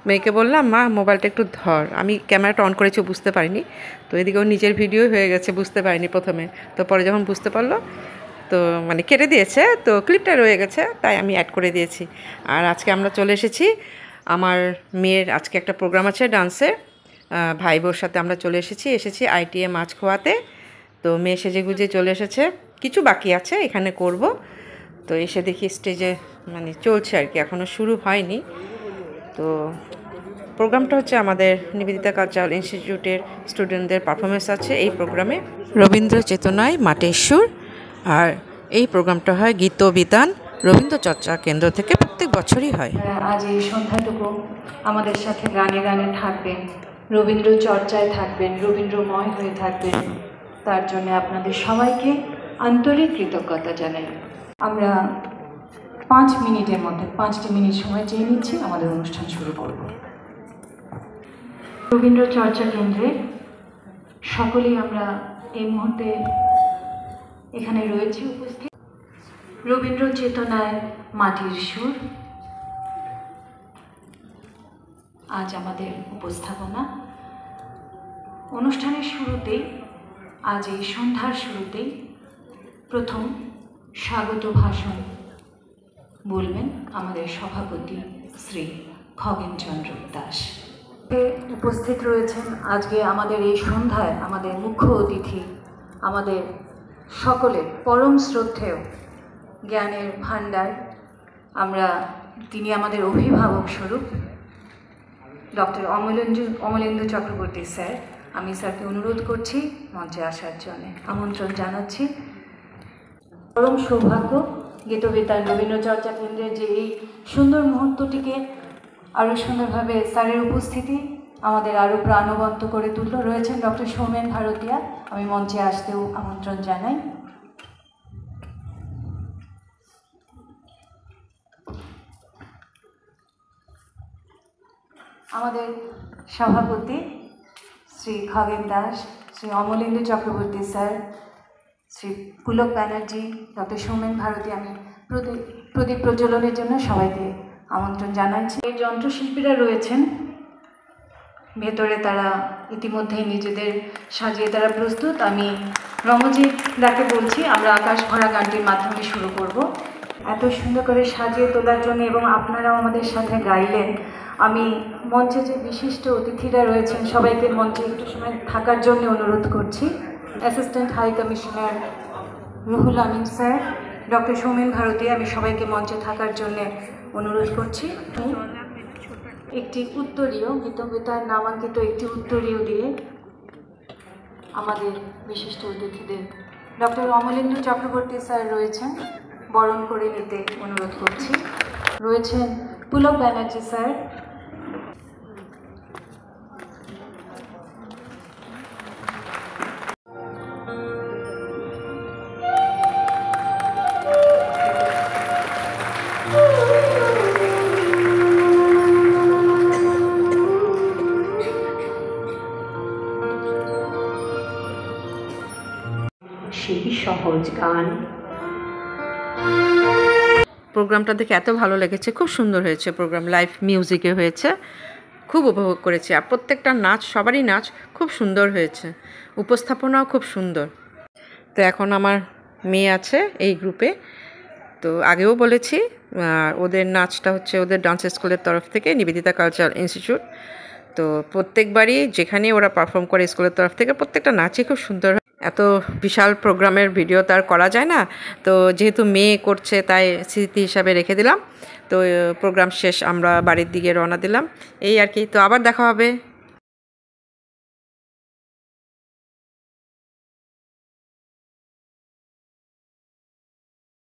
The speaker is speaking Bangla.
মেয়েকে বললাম মা মোবাইলটা একটু ধর, আমি ক্যামেরাটা অন করেছি বুঝতে পারিনি, তো এদিকে ওর নিজের ভিডিও হয়ে গেছে, বুঝতে পারিনি প্রথমে, তো পরে যখন বুঝতে পারলো তো মানে কেটে দিয়েছে, তো ক্লিপটা রয়ে গেছে তাই আমি অ্যাড করে দিয়েছি। আর আজকে আমরা চলে এসেছি, আমার মেয়ের আজকে একটা প্রোগ্রাম আছে ডান্সের, ভাই বোর সাথে আমরা চলে এসেছি আইটিএ মাছখোয়াতে। তো মেয়ে সেজে গুজে চলে এসেছে, কিছু বাকি আছে এখানে করব। তো এসে দেখি স্টেজে মানে চলছে আর কি, এখনও শুরু হয়নি। তো প্রোগ্রামটা হচ্ছে আমাদের নিবেদিতা কালচারাল ইনস্টিটিউটের স্টুডেন্টদের পারফরমেন্স আছে এই প্রোগ্রামে, রবীন্দ্র চেতনায় মাটির সুর। আর এই প্রোগ্রামটা হয় গীতবিতান রবীন্দ্র চর্চা কেন্দ্র থেকে, প্রত্যেক বছরই হয়। আজ এই সন্ধ্যাটুকু আমাদের সাথে গানে গানে থাকবেন, রবীন্দ্র চর্চায় থাকবেন, রবীন্দ্রময় হয়ে থাকবেন, তার জন্য আপনাদের সবাইকে আন্তরিক কৃতজ্ঞতা জানাই। আমরা 5 মিনিটের মধ্যে 5টি মিনিট সময় চেয়ে নিচ্ছি, আমাদের অনুষ্ঠান শুরু করব। রবীন্দ্র চর্চা কেন্দ্রে সকলেই আমরা এই মুহূর্তে এখানে রয়েছি উপস্থিত। রবীন্দ্র চেতনায় মাটির সুর আজ আমাদের উপস্থাপনা। অনুষ্ঠানের শুরুতেই, আজ এই সন্ধ্যার শুরুতেই প্রথম স্বাগত ভাষণ বলবেন আমাদের সভাপতি শ্রী খগেনচন্দ্র দাস। উপস্থিত রয়েছেন আজকে আমাদের এই সন্ধ্যায় আমাদের মুখ্য অতিথি, আমাদের সকলের পরম শ্রদ্ধেয় জ্ঞানের ভাণ্ডার, তিনি আমাদের অভিভাবক স্বরূপ ডক্টর অমলেন্দু চক্রবর্তী স্যার। আমি স্যারকে অনুরোধ করছি মঞ্চে আসার জন্য, আমন্ত্রণ জানাচ্ছি। পরম সৌভাগ্য গীতবিতান রবীন্দ্র চর্চা কেন্দ্রের যে এই সুন্দর মুহূর্তটিকে আরও সুন্দরভাবে স্যারের উপস্থিতি আমাদের আরও প্রাণবন্ত করে তুলল। রয়েছেন ডক্টর সৌমেন ভারতীয়া, আমি মঞ্চে আসতেও আমন্ত্রণ জানাই। আমাদের সভাপতি শ্রী খগেন দাস, শ্রী অমলেন্দু চক্রবর্তী স্যার, শ্রী পুলক ব্যানার্জি, ডক্টর সৌমেন ভারতী, আমি প্রদীপ প্রজ্বলনের জন্য সবাইকে আমন্ত্রণ জানাচ্ছি। এই যন্ত্রশিল্পীরা রয়েছেন ভেতরে, তারা ইতিমধ্যেই নিজেদের সাজিয়ে তারা প্রস্তুত। আমি রমজিৎ দাকে বলছি আমরা আকাশ ভরা গানটির মাধ্যমে শুরু করব। এত সুন্দর করে সাজিয়ে তোলার জন্য এবং আপনারাও আমাদের সাথে গাইলেন। আমি মঞ্চে যে বিশিষ্ট অতিথিরা রয়েছেন সবাইকে মঞ্চে একটু সময় থাকার জন্য অনুরোধ করছি। Assistant high commissioner Ruhul Amin sir, doctor Soumen Bharati, আমি সবাইকে মঞ্চে থাকার জন্য অনুরোধ করছি। একটি উত্তরীয় গীতবিতান নামাঙ্কিত একটি উত্তরীয় দিয়ে আমাদের বিশিষ্ট অতিথিদের ডক্টর অমলেন্দু চক্রবর্তী স্যার রয়েছেন, বরণ করে নিতে অনুরোধ করছি। রয়েছেন পুলক ব্যানার্জি স্যার, সেই সহজ গান। প্রোগ্রামটা দেখে এত ভালো লেগেছে, খুব সুন্দর হয়েছে প্রোগ্রাম, লাইভ মিউজিকে হয়েছে, খুব উপভোগ করেছি। আর প্রত্যেকটা নাচ, সবারই নাচ খুব সুন্দর হয়েছে, উপস্থাপনাও খুব সুন্দর। তো এখন আমার মেয়ে আছে এই গ্রুপে, তো আগেও বলেছি ওদের নাচটা হচ্ছে ওদের ডান্স স্কুলের তরফ থেকে, নিবেদিতা কালচারাল ইনস্টিটিউট। তো প্রত্যেকবারই যেখানে ওরা পারফর্ম করে স্কুলের তরফ থেকে, প্রত্যেকটা নাচই খুব সুন্দর। এত বিশাল প্রোগ্রামের ভিডিও তো আর করা যায় না, তো যেহেতু মেয়ে করছে তাই স্মৃতি হিসাবে রেখে দিলাম। তো প্রোগ্রাম শেষ, আমরা বাড়ির দিকে রওনা দিলাম, এই আর কি। তো আবার দেখা হবে।